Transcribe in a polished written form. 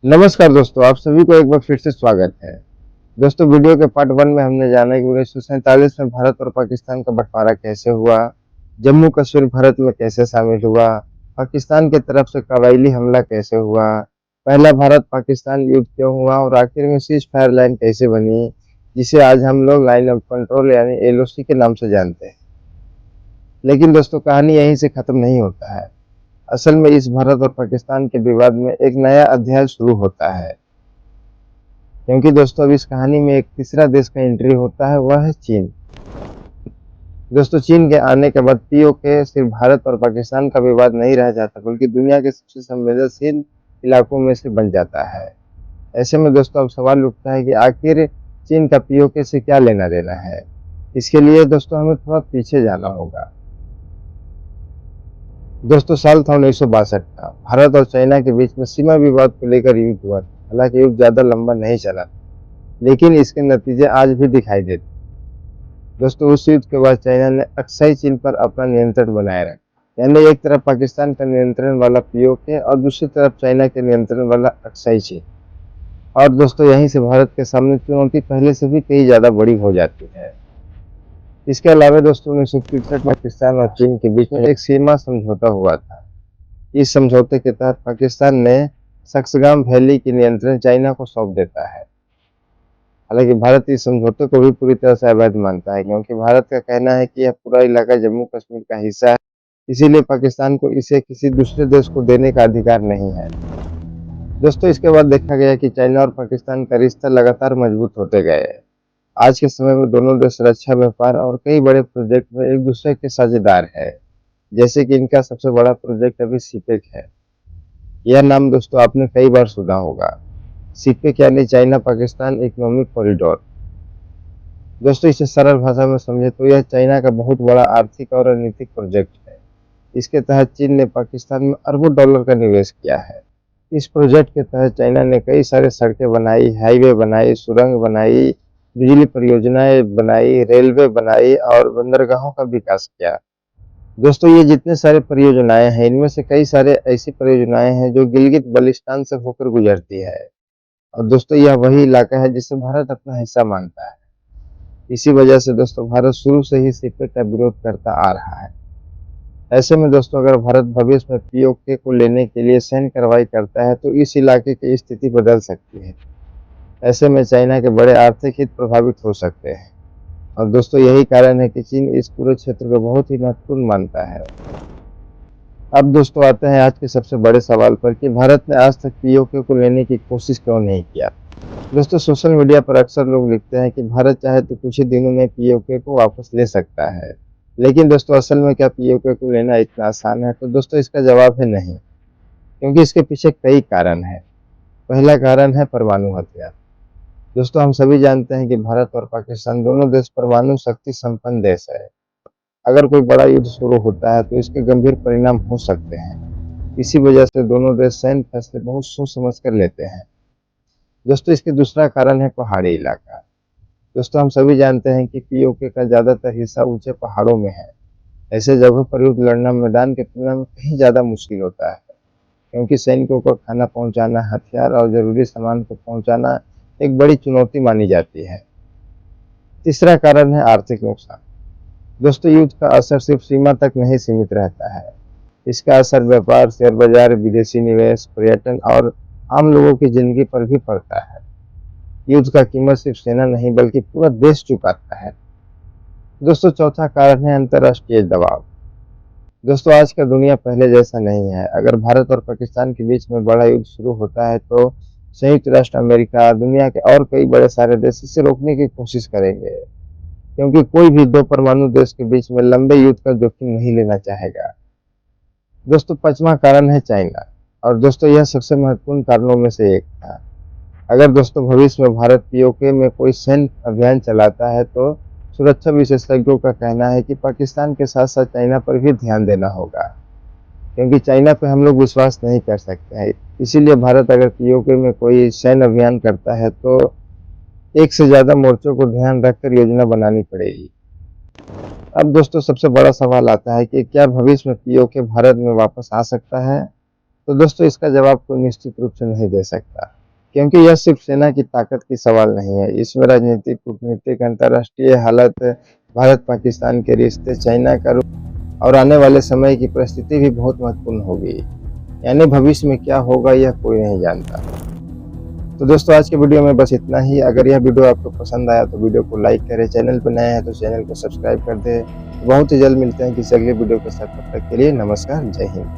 नमस्कार दोस्तों, आप सभी को एक बार फिर से स्वागत है। दोस्तों, वीडियो के पार्ट 1 में हमने जाना कि 1947 में भारत और पाकिस्तान का बंटवारा कैसे हुआ, जम्मू कश्मीर भारत में कैसे शामिल हुआ, पाकिस्तान की तरफ से कबायली हमला कैसे हुआ, पहला भारत पाकिस्तान युद्ध क्यों हुआ और आखिर में सीज फायर लाइन कैसे बनी, जिसे आज हम लोग लाइन ऑफ कंट्रोल यानी एलओसी के नाम से जानते हैं। लेकिन दोस्तों, कहानी यहीं से खत्म नहीं होता है। असल में इस भारत और पाकिस्तान के विवाद में एक नया अध्याय शुरू होता है, क्योंकि दोस्तों अब इस कहानी में एक तीसरा देश का एंट्री होता है, वह है चीन। दोस्तों, चीन के आने के बाद पीओके सिर्फ भारत और पाकिस्तान का विवाद नहीं रह जाता, बल्कि दुनिया के सबसे संवेदनशील इलाकों में से बन जाता है। ऐसे में दोस्तों अब सवाल उठता है कि आखिर चीन का पीओके से क्या लेना देना है। इसके लिए दोस्तों हमें थोड़ा पीछे जाना होगा। दोस्तों, साल था 1962 का। भारत और चाइना के बीच में सीमा विवाद को लेकर युद्ध हुआ। हालांकि युद्ध ज्यादा लंबा नहीं चला, लेकिन इसके नतीजे आज भी दिखाई देते। दोस्तों, उस युद्ध के बाद चाइना ने अक्साई चीन पर अपना नियंत्रण बनाए रखा, यानी एक तरफ पाकिस्तान का नियंत्रण वाला पीओके और दूसरी तरफ चाइना के नियंत्रण वाला अक्साई चीन। और दोस्तों, यहीं से भारत के सामने चुनौती पहले से भी कई ज्यादा बड़ी हो जाती है। इसके अलावा दोस्तों, 1963 में पाकिस्तान और चीन के बीच में एक सीमा समझौता हुआ था। इस समझौते के तहत पाकिस्तान ने सक्सगाम वैली की नियंत्रण चाइना को सौंप देता है। हालांकि भारत इस समझौते को भी पूरी तरह से अवैध मानता है, क्योंकि भारत का कहना है कि यह पूरा इलाका जम्मू कश्मीर का हिस्सा है। इसीलिए पाकिस्तान को इसे किसी दूसरे देश को देने का अधिकार नहीं है। दोस्तों, इसके बाद देखा गया कि चाइना और पाकिस्तान का रिश्ता लगातार मजबूत होते गए। आज के समय में दोनों देश रक्षा, व्यापार और कई बड़े प्रोजेक्ट में एक दूसरे के साझेदार है। जैसे कि इनका सबसे बड़ा प्रोजेक्ट अभी सीपेक है। यह नाम दोस्तों आपने कई बार सुना होगा। सीपेक यानी चाइना पाकिस्तान इकोनॉमिक कॉरिडोर। दोस्तों, इसे सरल भाषा में समझे तो यह चाइना का बहुत बड़ा आर्थिक और रणनीतिक प्रोजेक्ट है। इसके तहत चीन ने पाकिस्तान में अरबों डॉलर का निवेश किया है। इस प्रोजेक्ट के तहत चाइना ने कई सारे सड़कें बनाई, हाईवे बनाई, सुरंग बनाई, बिजली परियोजनाएं बनाई, रेलवे बनाई और बंदरगाहों का विकास किया। दोस्तों, ये जितने सारे परियोजनाएं हैं, इनमें से कई सारे ऐसी परियोजनाएं हैं जो गिलगित बल्टिस्तान से होकर गुजरती है। और दोस्तों, यह वही इलाका है जिसे भारत अपना हिस्सा मानता है। इसी वजह से दोस्तों भारत शुरू से ही सीपेक का विरोध करता आ रहा है। ऐसे में दोस्तों, अगर भारत भविष्य में पीओके को लेने के लिए सैन्य कार्रवाई करता है तो इस इलाके की स्थिति बदल सकती है। ऐसे में चाइना के बड़े आर्थिक हित प्रभावित हो सकते हैं। और दोस्तों, यही कारण है कि चीन इस पूरे क्षेत्र को बहुत ही महत्वपूर्ण मानता है। अब दोस्तों आते हैं आज के सबसे बड़े सवाल पर कि भारत ने आज तक पीओके को लेने की कोशिश क्यों नहीं किया। दोस्तों, सोशल मीडिया पर अक्सर लोग लिखते हैं कि भारत चाहे तो कुछ ही दिनों में पीओके को वापस ले सकता है। लेकिन दोस्तों, असल में क्या पीओके को लेना इतना आसान है? तो दोस्तों, इसका जवाब है नहीं, क्योंकि इसके पीछे कई कारण हैं। पहला कारण है परमाणु हथियार। दोस्तों, हम सभी जानते हैं कि भारत और पाकिस्तान दोनों देश परमाणु शक्ति संपन्न देश है। अगर कोई बड़ा युद्ध शुरू होता है तो इसके गंभीर परिणाम हो सकते हैं। इसी वजह से दोनों देश सैन्य फैसले बहुत सोच समझ कर लेते हैं। दोस्तों, इसके दूसरा कारण है पहाड़ी इलाका। दोस्तों, हम सभी जानते हैं कि पीओके का ज्यादातर हिस्सा ऊंचे पहाड़ों में है। ऐसे जगहों पर युद्ध लड़ना मैदान की तुलना में कहीं ज्यादा मुश्किल होता है, क्योंकि सैनिकों को खाना पहुंचाना, हथियार और जरूरी सामान को पहुंचाना एक बड़ी चुनौती मानी जाती है। तीसरा कारण है आर्थिक नुकसान। दोस्तों, युद्ध का असर सिर्फ सीमा तक नहीं सीमित रहता है। इसका असर व्यापार, शेयर बाजार, विदेशी निवेश, पर्यटन और आम लोगों की जिंदगी पर भी पड़ता है। युद्ध का कीमत सिर्फ सेना नहीं बल्कि पूरा देश चुकाता है। दोस्तों, चौथा कारण है अंतर्राष्ट्रीय दबाव। दोस्तों, आज का दुनिया पहले जैसा नहीं है। अगर भारत और पाकिस्तान के बीच में बड़ा युद्ध शुरू होता है तो संयुक्त राष्ट्र अमेरिका, दुनिया के और कई बड़े सारे देश इसे रोकने की कोशिश करेंगे, क्योंकि कोई भी दो परमाणु देश के बीच में लंबे युद्ध का जोखिम नहीं लेना चाहेगा। दोस्तों, पांचवा कारण है चाइना। और दोस्तों, यह सबसे महत्वपूर्ण कारणों में से एक था। अगर दोस्तों भविष्य में भारत पीओके में कोई सैन्य अभियान चलाता है तो सुरक्षा विशेषज्ञों का कहना है कि पाकिस्तान के साथ साथ चाइना पर भी ध्यान देना होगा, क्योंकि चाइना पे हम लोग विश्वास नहीं कर सकते हैं। इसीलिए भारत अगर पीओके में कोई सैन्य अभियान करता है तो एक से ज्यादा मोर्चों को ध्यान रखकर योजना बनानी पड़ेगी। अब दोस्तों, सबसे बड़ा सवाल आता है कि क्या भविष्य में पीओके भारत में वापस आ सकता है? तो दोस्तों इसका जवाब कोई निश्चित रूप से नहीं दे सकता, क्योंकि यह सिर्फ सेना की ताकत की सवाल नहीं है। इसमें राजनीतिक, कूटनीतिक, अंतर्राष्ट्रीय हालत, भारत-पाकिस्तान के रिश्ते, चाइना का रुख और आने वाले समय की परिस्थिति भी बहुत महत्वपूर्ण होगी। यानी भविष्य में क्या होगा यह कोई नहीं जानता। तो दोस्तों आज के वीडियो में बस इतना ही। अगर यह वीडियो आपको पसंद आया तो वीडियो को लाइक करें, चैनल पर नए हैं तो चैनल को सब्सक्राइब कर दें। बहुत ही जल्द मिलते हैं किसी अगले वीडियो के साथ। तब तक के लिए नमस्कार, जय हिंद।